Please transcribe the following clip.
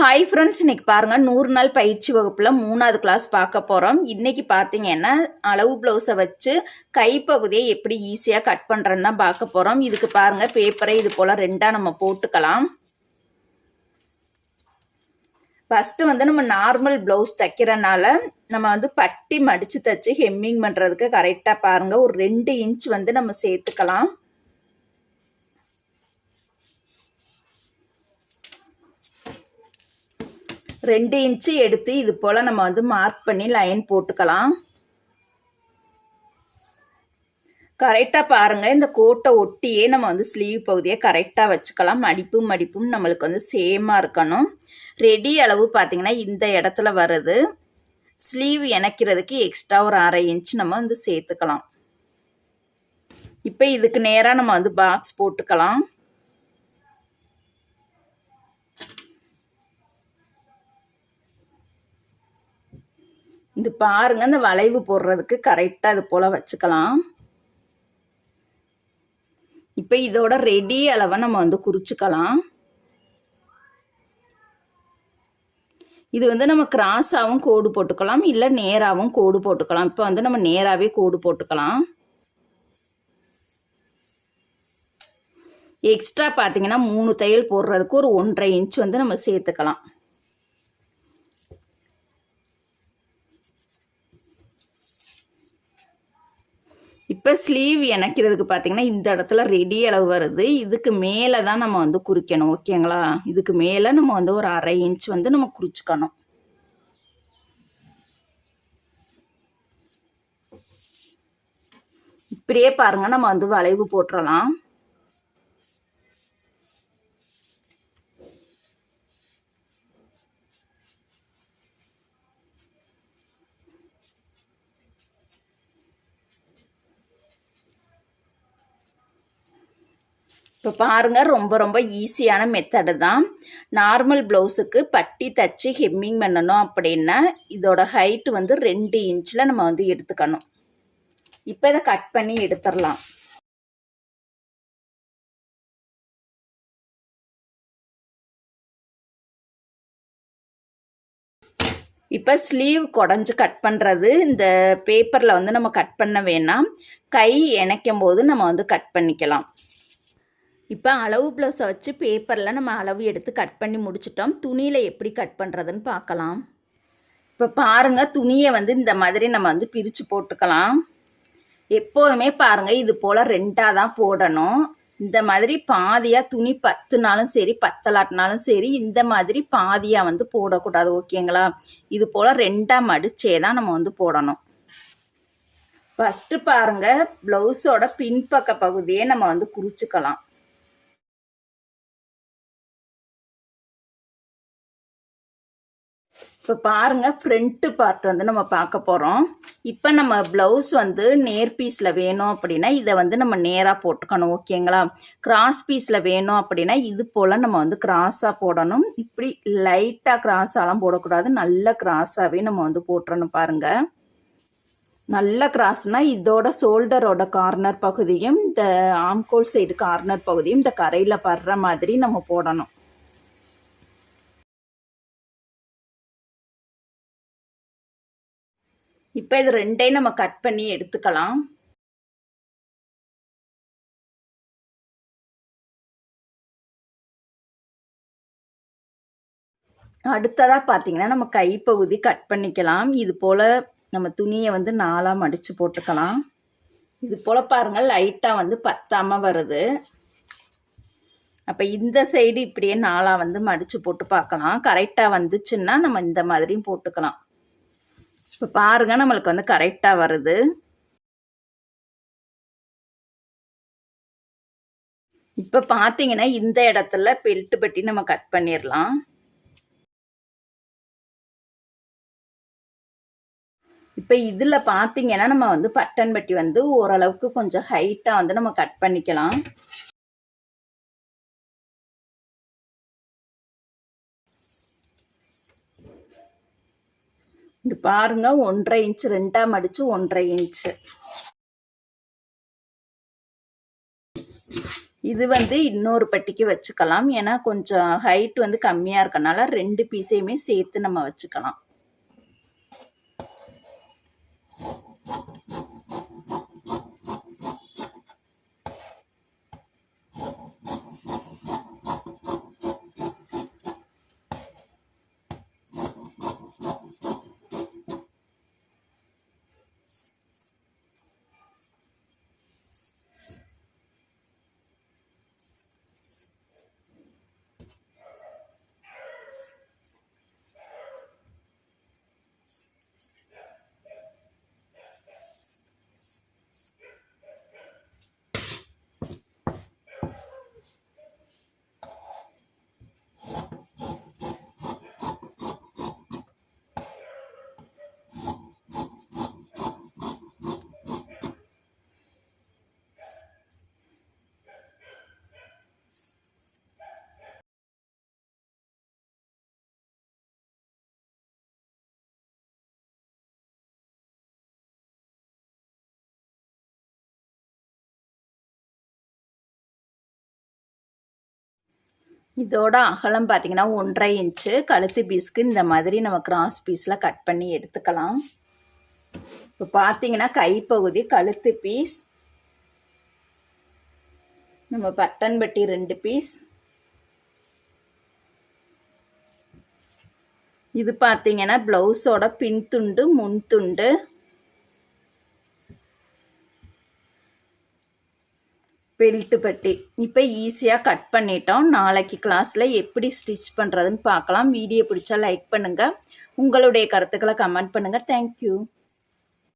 Hi friends, இன்றைக்கி பாருங்கள் 100 நாள் பயிற்சி வகுப்பில் 3வது கிளாஸ் பார்க்க போகிறோம். இன்றைக்கி பார்த்தீங்கன்னா அளவு ப்ளவுஸை வச்சு கைப்பகுதியை எப்படி ஈஸியாக கட் பண்ணுறதுன்னு தான் பார்க்க போகிறோம். இதுக்கு பாருங்கள், பேப்பரை இது போல் 2ஆக நம்ம போட்டுக்கலாம். ஃபஸ்ட்டு நம்ம நார்மல் ப்ளவுஸ் தைக்கிறனால நம்ம பட்டி மடித்து தைச்சி ஹெம்மிங் பண்ணுறதுக்கு கரெக்டாக பாருங்கள் ஒரு 2 இன்ச் நம்ம சேர்த்துக்கலாம். ரெண்டு இன்ச்சு எடுத்து இது போல் நம்ம மார்க் பண்ணி லைன் போட்டுக்கலாம். கரெக்டாக பாருங்கள், இந்த கோட்டை ஒட்டியே நம்ம ஸ்லீவ் பகுதியை கரெக்டாக வச்சுக்கலாம். மடிப்பும் நம்மளுக்கு சேமாக இருக்கணும். ரெடி அளவு பார்த்தீங்கன்னா இந்த இடத்துல வருது. ஸ்லீவ் இணைக்கிறதுக்கு எக்ஸ்ட்ரா ஒரு 1/2 இன்ச் நம்ம சேர்த்துக்கலாம். இப்போ இதுக்கு நேராக நம்ம பாக்ஸ் போட்டுக்கலாம். இது பாருங்க, இந்த வளைவு போடுறதுக்கு கரெக்டாக இது போல் வச்சுக்கலாம். இப்போ இதோட ரெடி அளவை நம்ம குறிச்சுக்கலாம். இது நம்ம கிராஸாகவும் கோடு போட்டுக்கலாம், இல்லை நேராகவும் கோடு போட்டுக்கலாம். இப்போ நம்ம நேராகவே கோடு போட்டுக்கலாம். எக்ஸ்ட்ரா பார்த்தீங்கன்னா 3 தையல் போடுறதுக்கு ஒரு 1/2 இன்ச் நம்ம சேர்த்துக்கலாம். இப்போ ஸ்லீவ் இணைக்கிறதுக்கு பார்த்தீங்கன்னா இந்த இடத்துல ரெடி அளவு வருது. இதுக்கு மேலே தான் நம்ம குறிக்கணும். ஓகேங்களா? இதுக்கு மேலே நம்ம ஒரு 1/2 இன்ச் நம்ம குறிச்சிக்கணும். இப்படியே பாருங்கள், நம்ம வளைவு போட்டுடலாம். இப்போ பாருங்கள், ரொம்ப ஈஸியான மெத்தடு தான். நார்மல் ப்ளவுஸுக்கு பட்டி தச்சு ஹெம்மிங் பண்ணணும் அப்படின்னா இதோட ஹைட்டு 2 இன்ச்சில் நம்ம எடுத்துக்கணும். இப்போ இதை கட் பண்ணி எடுத்துடலாம். இப்போ ஸ்லீவ் குடஞ்சி கட் பண்ணுறது இந்த பேப்பரில் நம்ம கட் பண்ண வேணாம். கை இணைக்கும் போது நம்ம கட் பண்ணிக்கலாம். இப்போ அளவு ப்ளவுஸை வச்சு பேப்பரில் நம்ம அளவு எடுத்து கட் பண்ணி முடிச்சிட்டோம். துணியில் எப்படி கட் பண்ணுறதுன்னு பார்க்கலாம். இப்போ பாருங்கள், துணியை இந்த மாதிரி நம்ம பிரித்து போட்டுக்கலாம். எப்போதுமே பாருங்கள், இது போல் 2ஆக தான் போடணும். இந்த மாதிரி பாதியாக துணி 10நாலும் சரி 10 சரி இந்த மாதிரி பாதியாக போடக்கூடாது. ஓகேங்களா? இது போல் 2ஆக மடிச்சே தான் நம்ம போடணும். ஃபஸ்ட்டு பாருங்கள், ப்ளவுஸோட பின்பக்க பகுதியை நம்ம குறிச்சிக்கலாம். இப்போ பாருங்கள், ஃப்ரண்ட்டு பார்ட் நம்ம பார்க்க போகிறோம். இப்போ நம்ம ப்ளவுஸ் நேர் பீஸில் வேணும் அப்படின்னா இதை நம்ம நேராக போட்டுக்கணும். ஓகேங்களா? கிராஸ் பீஸில் வேணும் அப்படின்னா இது போல் நம்ம கிராஸாக போடணும். இப்படி லைட்டாக கிராஸாலாம் போடக்கூடாது, நல்ல கிராஸாகவே நம்ம போட்டுறணும். பாருங்கள், நல்ல கிராஸ்னால் இதோட ஷோல்டரோட கார்னர் பகுதியும் இந்த ஆம்கோல் சைடு கார்னர் பகுதியும் இந்த கரையில் படுற மாதிரி நம்ம போடணும். இப்போ இது 2ஐயும் நம்ம கட் பண்ணி எடுத்துக்கலாம். அடுத்ததாக பார்த்தீங்கன்னா நம்ம கைப்பகுதி கட் பண்ணிக்கலாம். இது போல் நம்ம துணியை 4ஆக மடித்து போட்டுக்கலாம். இது போல் பாருங்கள், லைட்டாக பத்தாமல் வருது. அப்போ இந்த சைடு இப்படியே 4ஆக மடித்து போட்டு பார்க்கலாம். கரெக்டாக வந்துச்சுன்னா நம்ம இந்த மாதிரியும் போட்டுக்கலாம். இப்போ பாருங்கள், நம்மளுக்கு கரெக்டாக வருது. இப்போ பார்த்தீங்கன்னா இந்த இடத்துல பெல்ட் பட்டி நம்ம கட் பண்ணிடலாம். இப்போ இதில் பார்த்தீங்கன்னா நம்ம பட்டன் பட்டி ஓரளவுக்கு கொஞ்சம் ஹைட்டாக நம்ம கட் பண்ணிக்கலாம். இது பாருங்க, 1/2 இன்ச் 2ஆ மடிச்சு 1/2 இன்ச். இது வந்து இன்னொரு பட்டிக்கு வச்சுக்கலாம். ஏன்னா கொஞ்சம் ஹைட் வந்து கம்மியாக இருக்கனால 2 பீஸையுமே சேர்த்து நம்ம வச்சுக்கலாம். இதோட அகலம் பார்த்தீங்கன்னா 1.5 இன்ச்சு. கழுத்து பீஸ்க்கு இந்த மாதிரி நம்ம கிராஸ் பீஸில் கட் பண்ணி எடுத்துக்கலாம். இப்போ பார்த்தீங்கன்னா கைப்பகுதி, கழுத்து பீஸ், நம்ம பட்டன் பட்டி 2 பீஸ், இது பார்த்தீங்கன்னா ப்ளவுஸோட பின் துண்டு, முன் துண்டு, பெல்ட் பட்டி. இப்போ ஈஸியாக கட் பண்ணிட்டோம். நாளைக்கு கிளாஸில் எப்படி ஸ்டிச் பண்ணுறதுன்னு பார்க்கலாம். வீடியோ பிடிச்சா லைக் பண்ணுங்கள். உங்களுடைய கருத்துக்களை கமெண்ட் பண்ணுங்கள். தேங்க்யூ.